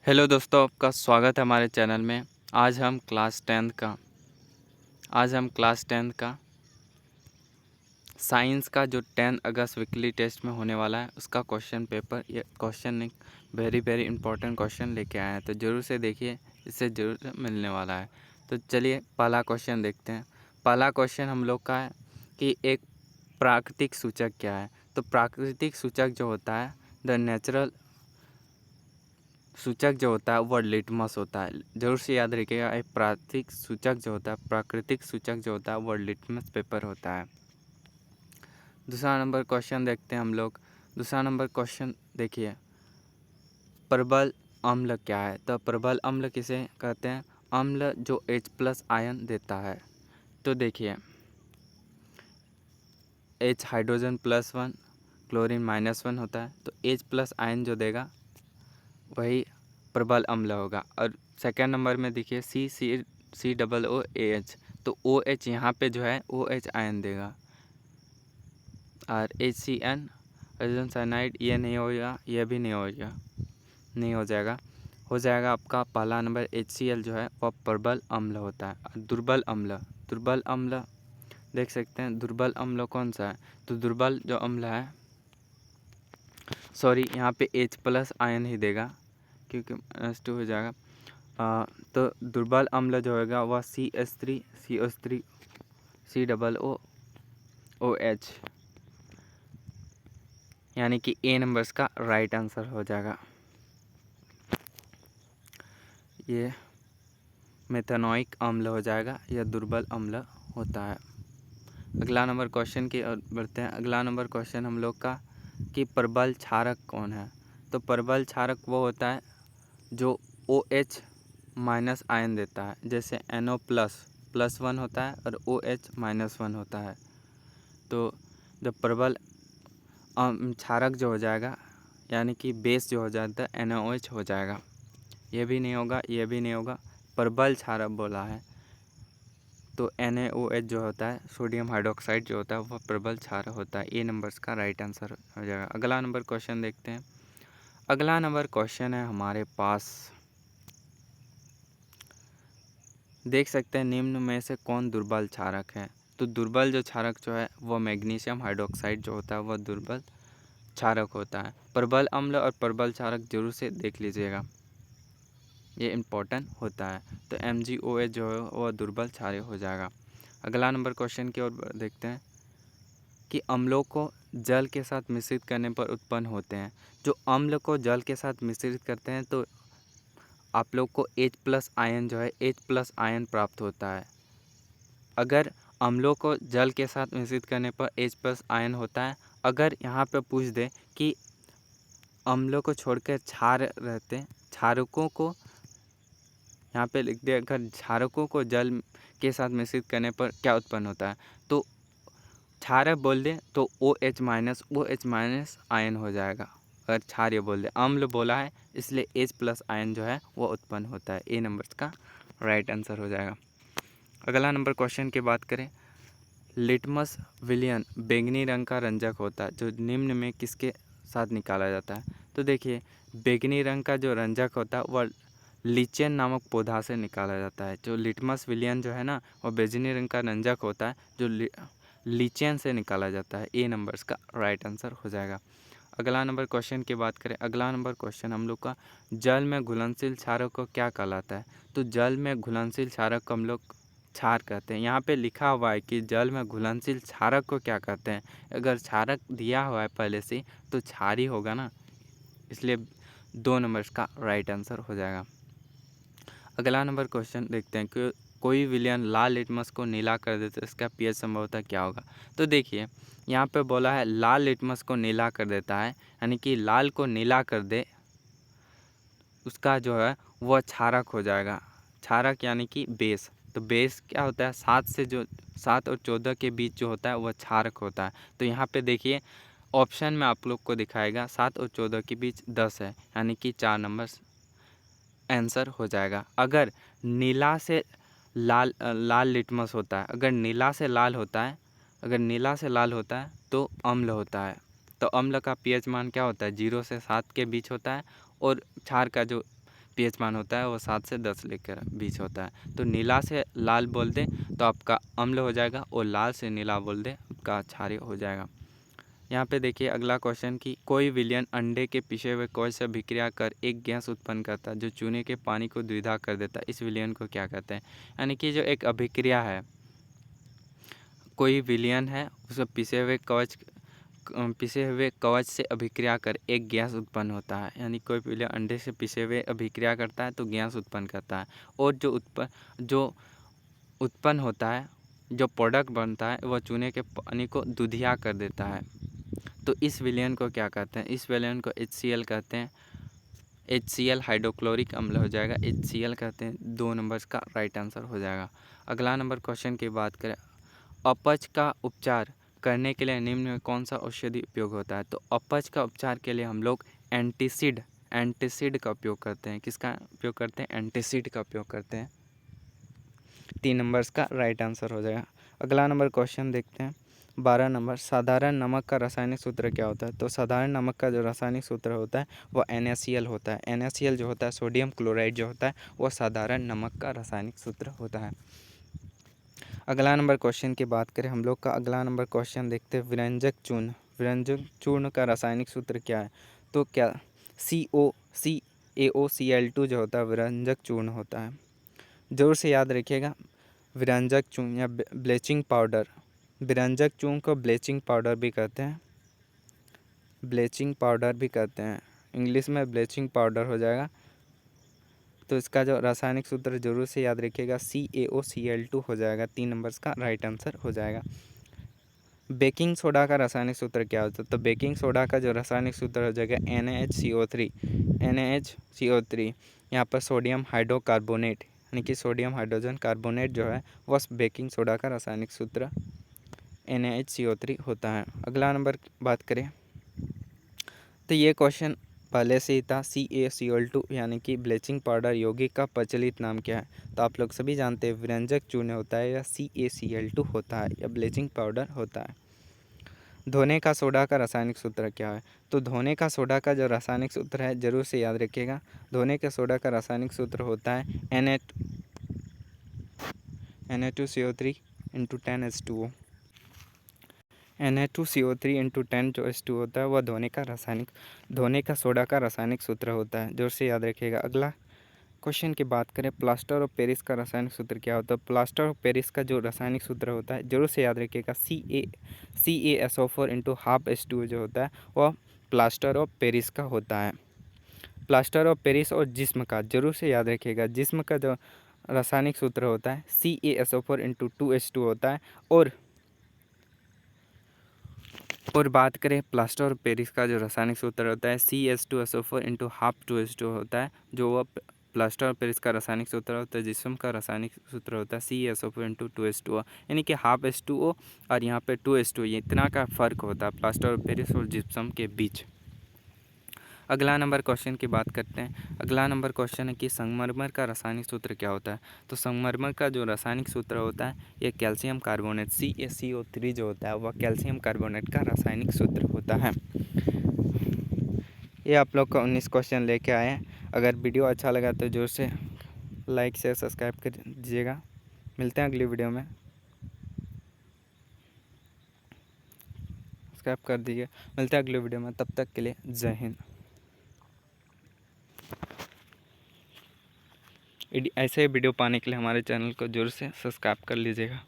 Hello दोस्तों, आपका स्वागत है हमारे चैनल में। आज हम क्लास टेंथ का साइंस का जो 10 अगस्त वीकली टेस्ट में होने वाला है उसका क्वेश्चन पेपर, ये क्वेश्चन एक वेरी इंपॉर्टेंट क्वेश्चन लेके आए हैं, तो ज़रूर से देखिए, इससे ज़रूर मिलने वाला है। तो चलिए पहला क्वेश्चन देखते हैं। पहला क्वेश्चन हम लोग का है कि एक प्राकृतिक सूचक क्या है। तो प्राकृतिक सूचक जो होता है, द नेचुरल सूचक जो होता है वह लिटमस होता है। जरूर से याद रखिएगा, एक प्राकृतिक सूचक जो होता है वह लिटमस पेपर होता है। दूसरा नंबर क्वेश्चन देखते हैं हम लोग। दूसरा नंबर क्वेश्चन देखिए, प्रबल अम्ल क्या है। तो प्रबल अम्ल किसे कहते हैं? अम्ल जो H+ आयन देता है। तो देखिए, H हाइड्रोजन +1, क्लोरीन -1 होता है, तो H+ आयन जो देगा वही प्रबल अम्ल होगा। और सेकेंड नंबर में देखिए COOH, तो OH यहाँ पे जो है OH आयन देगा। और HCN हाइड्रोजन साइनाइड, ये नहीं होगा, ये भी नहीं हो जाएगा। हो जाएगा आपका पहला नंबर HCl जो है वह प्रबल अम्ल होता है। और दुर्बल अम्ल देख सकते हैं। दुर्बल अम्ल कौन सा है? तो दुर्बल जो अम्ल है, सॉरी यहाँ पे H+ आयन ही देगा क्योंकि -2 हो जाएगा। तो दुर्बल अम्ल जो होगा वह CH3 CH3 COOH, यानी कि A नंबर्स का राइट आंसर हो जाएगा। ये मेथनोइक अम्ल हो जाएगा, यह दुर्बल अम्ल होता है। अगला नंबर क्वेश्चन की ओर बढ़ते हैं। अगला नंबर क्वेश्चन हम लोग का कि प्रबल क्षारक कौन है। तो प्रबल क्षारक वो होता है जो OH- आयन देता है, जैसे NO+ +1 होता है और OH -1 होता है। तो जब प्रबल क्षारक जो हो जाएगा, यानी कि बेस जो हो जाता है NaOH हो जाएगा। ये भी नहीं होगा, ये भी नहीं होगा, प्रबल क्षारक बोला है तो NaOH जो होता है, सोडियम हाइड्रोक्साइड जो होता है वह प्रबल क्षारक होता है। ए नंबर्स का राइट आंसर हो जाएगा। अगला नंबर क्वेश्चन देखते हैं। अगला नंबर क्वेश्चन है हमारे पास, देख सकते हैं निम्न में से कौन दुर्बल क्षारक है। तो दुर्बल जो क्षारक जो है वह मैग्नीशियम हाइड्रोक्साइड जो होता है वह दुर्बल क्षारक होता है। प्रबल अम्ल और प्रबल क्षारक जरूर से देख लीजिएगा, ये इम्पोर्टेंट होता है। तो MgOH जो है वह दुर्बल क्षारक हो जाएगा। अगला नंबर क्वेश्चन की ओर देखते हैं कि अम्लों को जल के साथ मिश्रित करने पर उत्पन्न होते हैं। जो अम्ल को जल के साथ मिश्रित करते हैं तो आप लोग को H+ आयन जो है H+ आयन प्राप्त होता है। अगर अम्लों को जल के साथ मिश्रित करने पर H+ आयन होता है। अगर यहाँ पे पूछ दे कि अम्लों को छोड़कर क्षार रहते हैं, क्षारकों को यहाँ पे लिख दे, अगर क्षारकों को जल के साथ मिश्रित करने पर क्या उत्पन्न होता है, तो क्षारक बोल दे तो OH- आयन हो जाएगा। अगर क्षार ये बोल दे, अम्ल बोला है इसलिए H+ आयन जो है वो उत्पन्न होता है। ए नंबर का राइट आंसर हो जाएगा। अगला नंबर क्वेश्चन की बात करें, लिटमस विलियन बैंगनी रंग का रंजक होता है जो निम्न में किसके साथ निकाला जाता है। तो देखिए, बैंगनी रंग का जो रंजक होता है वह लीचेन नामक पौधा से निकाला जाता है। जो लिटमस विलियन जो है ना, वह बैंगनी रंग का रंजक होता है जो लीचेन से निकाला जाता है। ए नंबर्स का राइट आंसर हो जाएगा। अगला नंबर क्वेश्चन की बात करें। अगला नंबर क्वेश्चन हम लोग का, जल में घुलनशील क्षारक को क्या कहलाता है। तो जल में घुलनशील क्षारक को हम लोग क्षार कहते हैं। यहाँ पे लिखा हुआ है कि जल में घुलनशील क्षारक को क्या कहते हैं। अगर क्षारक दिया हुआ है पहले से तो क्षार ही होगा ना, इसलिए 2 नंबर्स का राइट आंसर हो जाएगा। अगला नंबर क्वेश्चन देखते हैं कि कोई विलयन लाल लिटमस को नीला कर दे तो इसका पीएच संभवतः क्या होगा। तो देखिए, यहाँ पे बोला है लाल लिटमस को नीला कर देता है, यानी कि लाल को नीला कर दे, उसका जो है वह क्षारक हो जाएगा। क्षारक यानी कि बेस। तो बेस क्या होता है, 7 और 14 के बीच जो होता है वह क्षारक होता है। तो यहाँ पे देखिए ऑप्शन में आप लोग को दिखाएगा 7 और 14 के बीच 10 है, यानी कि 4 नंबर आंसर हो जाएगा। अगर नीला से लाल लिटमस होता है, अगर नीला से लाल होता है तो अम्ल होता है। तो अम्ल का पीएच मान क्या होता है, 0 से 7 के बीच होता है। और क्षार का जो पीएच मान होता है वो 7 से 10 लेकर बीच होता है। तो नीला से लाल बोल दें तो आपका अम्ल हो जाएगा, और लाल से नीला बोल दें आपका क्षारीय हो जाएगा। यहाँ पे देखिए अगला क्वेश्चन कि कोई विलयन अंडे के पिसे हुए कोश से अभिक्रिया कर एक गैस उत्पन्न करता है जो चूने के पानी को द्विधा कर देता है, इस विलयन को क्या कहते हैं? यानी कि जो एक अभिक्रिया है, कोई विलयन है उसको पिसे हुए कवच से अभिक्रिया कर एक गैस उत्पन्न होता है। यानी कोई विलयन अंडे से पिसे हुए अभिक्रिया करता है तो गैस उत्पन्न करता है, और जो उत्पन्न होता है, जो प्रोडक्ट बनता है वह चूने के पानी को दुधिया कर देता है। तो इस विलयन को क्या कहते हैं? इस विलयन को HCl कहते हैं। HCl हाइड्रोक्लोरिक अम्ल हो जाएगा, HCl कहते हैं। 2 नंबर का राइट आंसर हो जाएगा। अगला नंबर क्वेश्चन की बात करें, अपच का उपचार करने के लिए निम्न में कौन सा औषधि उपयोग होता है? तो अपच का उपचार के लिए हम लोग एंटीसिड का उपयोग करते हैं। किसका उपयोग करते हैं? एंटीसिड का उपयोग करते हैं। 3 नंबर्स का राइट आंसर हो जाएगा। अगला नंबर क्वेश्चन देखते हैं 12 नंबर, साधारण नमक का रासायनिक सूत्र क्या होता है? तो साधारण नमक का जो रासायनिक सूत्र होता है वह NaCl होता है। NaCl जो होता है, सोडियम क्लोराइड जो होता है, वह साधारण नमक का रासायनिक सूत्र होता है। अगला नंबर क्वेश्चन की बात करें हम लोग का, अगला नंबर क्वेश्चन देखते हैं विरंजक चूर्ण का रासायनिक सूत्र क्या है? तो क्या CaOCl2 जो होता है विरंजक चूर्ण होता है। ज़रूर से याद रखिएगा, विरंजक चूर्ण या ब्लीचिंग पाउडर, विरंजक चूर्ण को ब्लीचिंग पाउडर भी कहते हैं, इंग्लिश में ब्लीचिंग पाउडर हो जाएगा। तो इसका जो रासायनिक सूत्र जरूर से याद रखिएगा CaOCl2 हो जाएगा। 3 नंबर्स का राइट आंसर हो जाएगा। बेकिंग सोडा का रासायनिक सूत्र क्या होता है? तो बेकिंग सोडा का जो रासायनिक सूत्र हो जाएगा NaHCO3। यहाँ पर सोडियम हाइड्रोकार्बोनेट यानी कि सोडियम हाइड्रोजन कार्बोनेट जो है वह बेकिंग सोडा का रासायनिक सूत्र NaHCO3 होता है। अगला नंबर बात करें तो ये क्वेश्चन पहले से ही था, CaCl2 यानी कि ब्लीचिंग पाउडर यौगिक का प्रचलित नाम क्या है? तो आप लोग सभी जानते हैं विरंजक चूर्ण होता है या CaCl2 होता है या ब्लीचिंग पाउडर होता है। धोने का सोडा का रासायनिक सूत्र क्या है? तो धोने का सोडा का जो रासायनिक सूत्र है जरूर से याद रखिएगा, धोने के सोडा का रासायनिक सूत्र होता है Na2CO3 × 10H2O। Na2CO3 × 10 जो H2 होता है वह धोने का सोडा का रासायनिक सूत्र होता है। जोर से याद रखिएगा। अगला क्वेश्चन की बात करें, प्लास्टर ऑफ पेरिस का रासायनिक सूत्र क्या होता है? प्लास्टर ऑफ पेरिस का जो रासायनिक सूत्र होता है जरूर से याद रखिएगा CaSO4 × ½ H2O जो होता है वह प्लास्टर ऑफ पेरिस का होता है। प्लास्टर ऑफ पेरिस और जिस्म का जरूर से याद रखिएगा, जिस्म का जो रासायनिक सूत्र होता है CaSO4 × 2H2 होता है। और बात करें प्लास्टर ऑफ पेरिस का जो रासायनिक सूत्र होता है CH2SO4 × ½ 2H2 होता है, जो वह प्लास्टर ऑफ पेरिस का रासायनिक सूत्र होता है। जिस्म का रासायनिक सूत्र होता है CaSO4 × 2H2O, यानी कि ½ H2O और यहाँ पे 2H2O, ये इतना का फ़र्क होता है प्लास्टर ऑफ पेरिस और जिप्सम के बीच। अगला नंबर क्वेश्चन की बात करते हैं। अगला नंबर क्वेश्चन है कि संगमरमर का रासायनिक सूत्र क्या होता है? तो संगमरमर का जो रासायनिक सूत्र होता है ये कैल्शियम कार्बोनेट CaCO3 जो होता है वह कैल्शियम कार्बोनेट का रासायनिक सूत्र होता है। ये आप लोग का 19 क्वेश्चन लेके आए हैं। अगर वीडियो अच्छा लगा तो जोर से लाइक शेयर सब्सक्राइब कर दीजिएगा। मिलते हैं अगली वीडियो में, सब्सक्राइब कर दीजिए। मिलते हैं अगली वीडियो में, तब तक के लिए जय हिंद। ऐसे वीडियो पाने के लिए हमारे चैनल को जोर से सब्सक्राइब कर लीजिएगा।